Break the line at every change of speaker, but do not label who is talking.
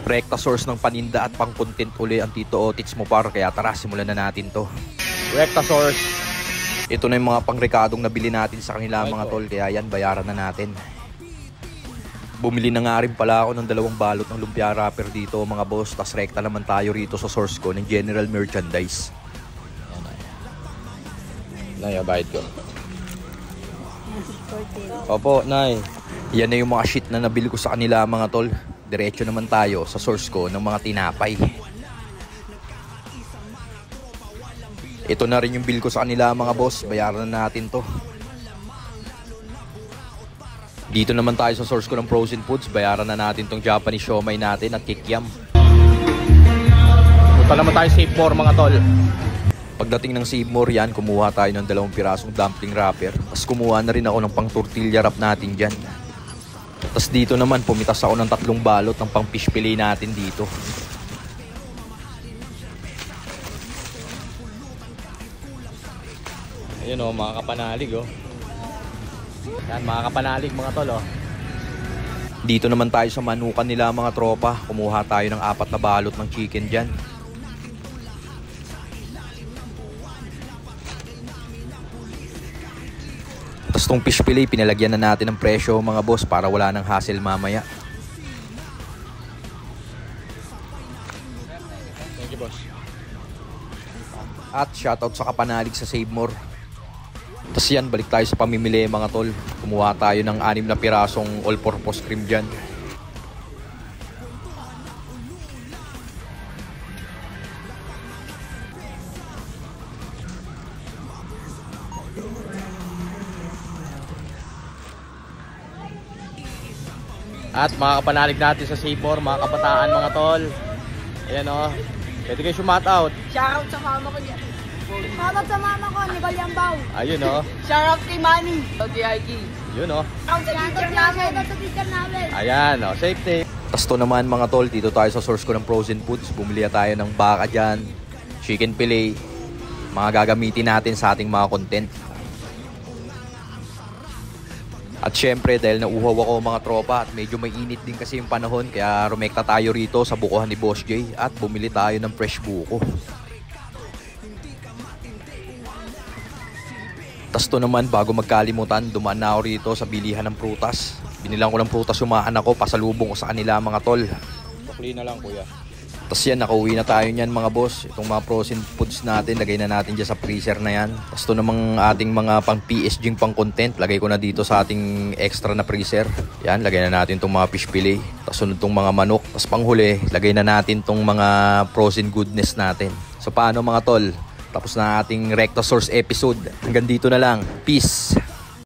Rekta source ng paninda at pang content uli ang Tito Otits Mopar, kaya tara simulan na natin to. Rekta source. Ito na yung mga pangrekadong nabili natin sa kanila mga tol, kaya yan bayaran na natin. Bumili na nga rin pala ako ng 2 balot ng lumpia wrapper dito mga boss. Tas rekta naman tayo rito sa source ko ng general merchandise. Nay, bayad ko. Opo, Nay. Yan na yung mga shit na nabili ko sa kanila mga tol. Diretso naman tayo sa source ko ng mga tinapay. Ito na rin yung bill ko sa kanila mga boss. Bayaran na natin to. Dito naman tayo sa source ko ng frozen foods. Bayaran na natin tong Japanese siomai natin at kikiam. Punta naman tayo sa Save More mga tol. Pagdating ng Save More yan, kumuha tayo ng 2 pirasong dumpling wrapper. Tapos kumuha na rin ako ng pang tortilla wrap natin dyan. Tapos dito naman pumitas ako ng 3 balot ng pang fish fillet natin dito. Ayun o, mga kapanalig o. Yan, mga kapanalig mga tol oh. Dito naman tayo sa manukan nila mga tropa. Kumuha tayo ng 4 na balot ng chicken dyan. Tapos tong fish fillet pinalagyan na natin ng presyo mga boss para wala nang hassle mamaya. Thank you boss. At shoutout sa kapanalig sa Save More. Tapos yan, balik tayo sa pamimili mga tol. Kumuha tayo ng 6 na pirasong all-purpose cream dyan. At mga kapanalig natin sa Save More, mga kabataan mga tol. Ayan o, pwede kayo shumoutout.
Shoutout sa mama ko dyan. Shoutout sa mama ko, ni Balyambaw.
Ayun o.
Shoutout kay Manny. Shoutout kay Ike.
Yun o.
Shoutout sa teacher namin.
Ayan o, safety. Tapos to naman mga tol, dito tayo sa source ko ng frozen foods. Bumili tayo ng baka dyan, chicken fillet, mga gagamitin natin sa ating mga content. At syempre dahil nauuhaw ako mga tropa at medyo may init din kasi yung panahon, kaya rumekta tayo rito sa bukuhan ni Boss J at bumili tayo ng fresh buko. Tas to naman, bago magkalimutan, dumaan na ako rito sa bilihan ng prutas. Binilang ko ng prutas yung mga anak ko, pasalubong ko sa kanila mga tol. Sukli na lang kuya. Tas yan, nakauwi na tayo niyan mga boss. Itong mga frozen foods natin, lagay na natin dyan sa freezer na yan. Tas to namang ating mga pang PSG pang content, lagay ko na dito sa ating extra na freezer. Yan, lagay na natin itong mga fish fillet. Tas sunod itong mga manok. Tas panghuli, lagay na natin itong mga frozen goodness natin. So paano mga tol? Tapos na ating Rekta Source episode. Hanggang dito na lang. Peace!